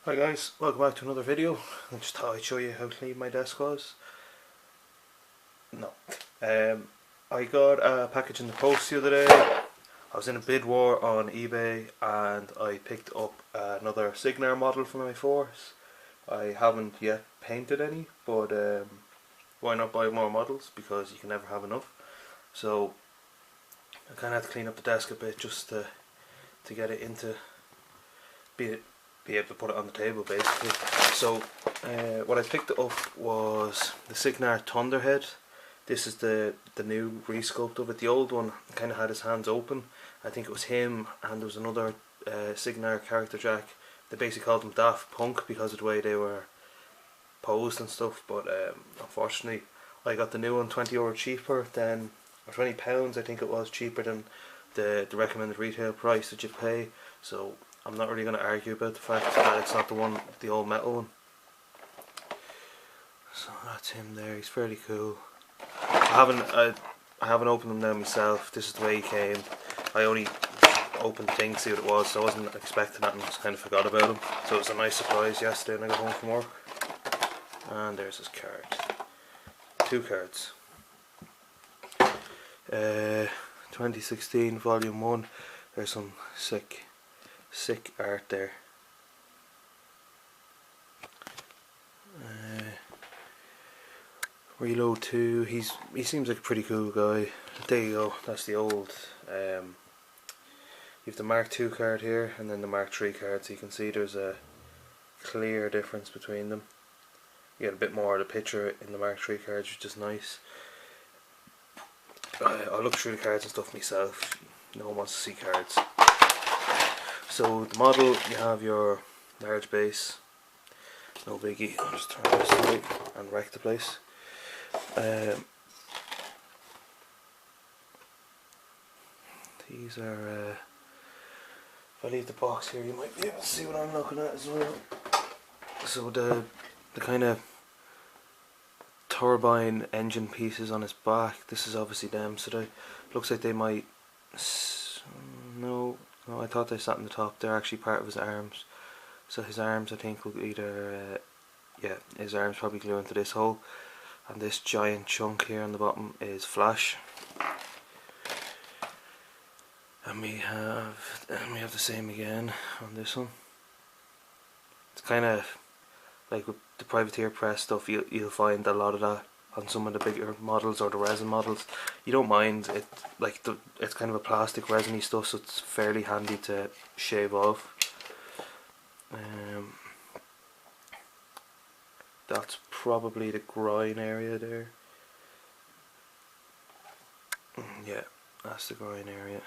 Hi guys, welcome back to another video. I just thought I'd show you how clean my desk was. No. I got a package in the post the other day. I was in a bid war on eBay and I picked up another Cygnar model for my force. I haven't yet painted any, but why not buy more models, because you can never have enough. So I kind of had to clean up the desk a bit just to get it into be able to put it on the table basically. So what I picked up was the Cygnar Thunderhead. This is the new resculpt of it. The old one kind of had his hands open. I think it was him and there was another Cygnar character jack. They basically called them Daft Punk because of the way they were posed and stuff, but unfortunately I got the new one €20 cheaper than, or £20 I think it was, cheaper than the recommended retail price that you pay. So I'm not really going to argue about the fact that it's not the old metal one. So that's him there. He's fairly cool. I haven't opened him now myself. This is the way he came. I only opened things to see what it was, so I wasn't expecting that and just kind of forgot about him. So it was a nice surprise yesterday when I got home from work. And there's his card. 2 cards. 2016 Volume 1. There's some sick art there. Reload 2. He seems like a pretty cool guy. There you go. That's the old. You have the Mark II card here, and then the Mark III card. So you can see there's a clear difference between them. You get a bit more of the picture in the Mark III cards, which is nice. I'll look through the cards and stuff myself. No one wants to see cards. So the model, you have your large base, no biggie. I'll just turn this away and wreck the place. These are, if I leave the box here you might be able to see what I'm looking at as well. So the kind of turbine engine pieces on his back, this is obviously them, so they looks like they might, no, I thought they sat on the top. They're actually part of his arms. So his arms, I think, will either, yeah, his arms probably glue into this hole, and this giant chunk here on the bottom is flash. And we have the same again on this one. It's kind of like with the privateer press stuff. You'll find a lot of that on some of the bigger models or the resin models. You don't mind it, like it's kind of a plastic resiny stuff, so it's fairly handy to shave off. That's probably the groin area there. Yeah, that's the groin area.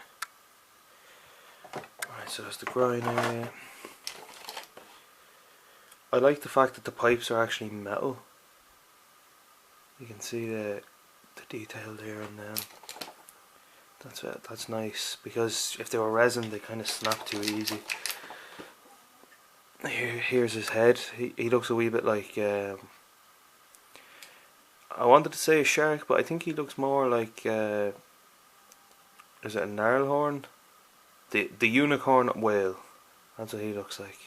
Right, so that's the groin area. I like the fact that the pipes are actually metal. You can see the detail there on them. That's nice, because if they were resin they kind of snap too easy. Here's his head. He looks a wee bit like, I wanted to say a shark, but I think he looks more like, is it a narwhal? The unicorn whale. That's what he looks like.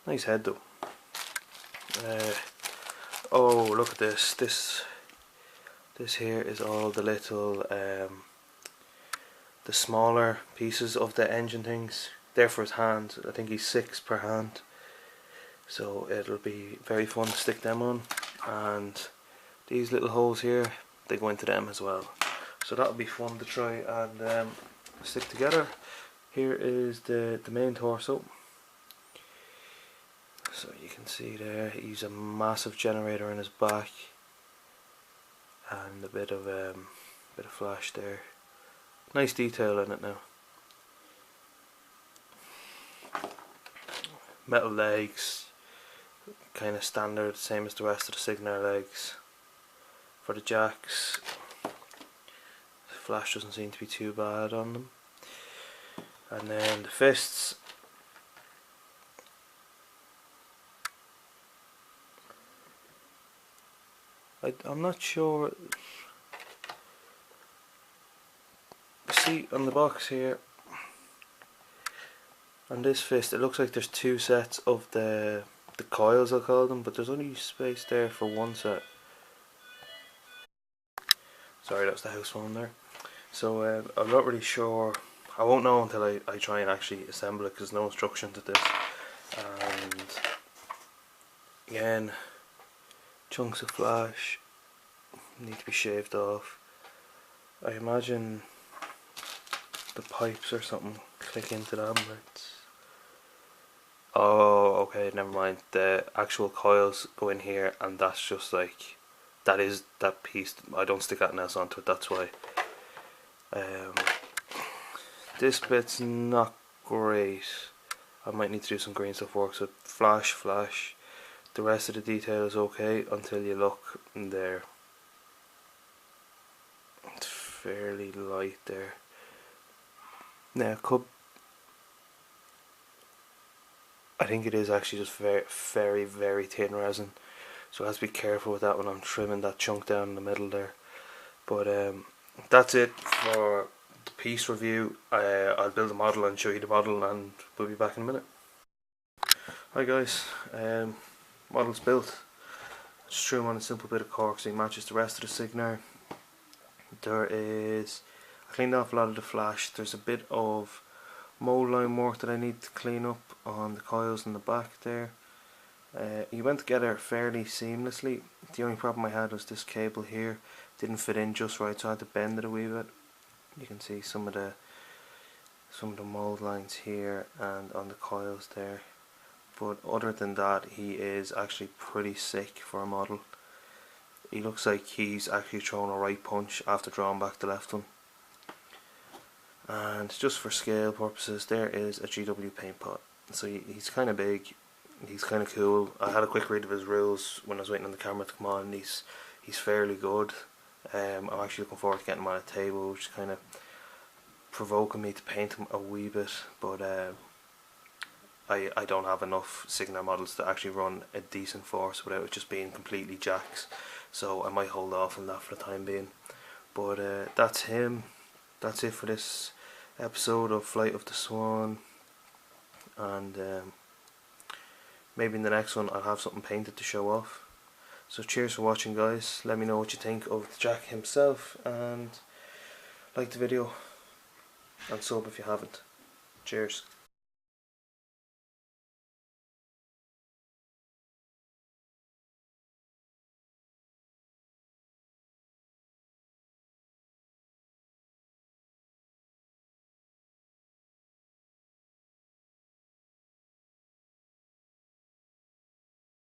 Nice head though. Oh, look at this. This here is all the little, the smaller pieces of the engine things. They're for his hand. I think he's 6 per hand. So it'll be very fun to stick them on. And these little holes here, they go into them as well. So that'll be fun to try and stick together. Here is the main torso. So you can see there, he's a massive generator in his back, and a bit of flash there. Nice detail in it now. Metal legs, kind of standard, same as the rest of the Cygnar legs. For the jacks, the flash doesn't seem to be too bad on them. And then the fists. I'm not sure. See on the box here, On this fist, it looks like there's two sets of the coils, I'll call them, but there's only space there for one set. Sorry, that's the house phone there. So I'm not really sure. I won't know until I try and actually assemble it, because there's no instruction to this. And again, chunks of flash need to be shaved off. I imagine the pipes or something click into them. Oh, okay, never mind. The actual coils go in here, and that's just like, that is that piece. I don't stick anything else onto it, that's why. This bit's not great. I might need to do some green stuff work. So flash. The rest of the detail is okay until you look in there. It's fairly light there. Now, I think it is actually just very thin resin, so I have to be careful with that when I'm trimming that chunk down in the middle there. But that's it for the piece review. I'll build a model and show you the model, and we'll be back in a minute. Hi guys, model's built. Just threw him on a simple bit of cork so he matches the rest of the Cygnar. I cleaned off a lot of the flash. There's a bit of mold line work that I need to clean up on the coils in the back there. He went together fairly seamlessly. The only problem I had was this cable here didn't fit in just right, so I had to bend it a wee bit. You can see some of the mold lines here and on the coils there. But other than that, he is actually pretty sick for a model. He looks like he's actually thrown a right punch after drawing back the left one. And just for scale purposes, there is a GW paint pot. So he's kind of big, he's kind of cool. I had a quick read of his rules when I was waiting on the camera to come on, and he's fairly good. I'm actually looking forward to getting him on a table, which is kind of provoking me to paint him a wee bit, but I don't have enough Cygnar models to actually run a decent force without it just being completely jacks, so I might hold off on that for the time being. But that's him. That's it for this episode of Flight of the Swan, and maybe in the next one I'll have something painted to show off. So cheers for watching guys. Let me know what you think of the Jack himself, and like the video and sub if you haven't. Cheers.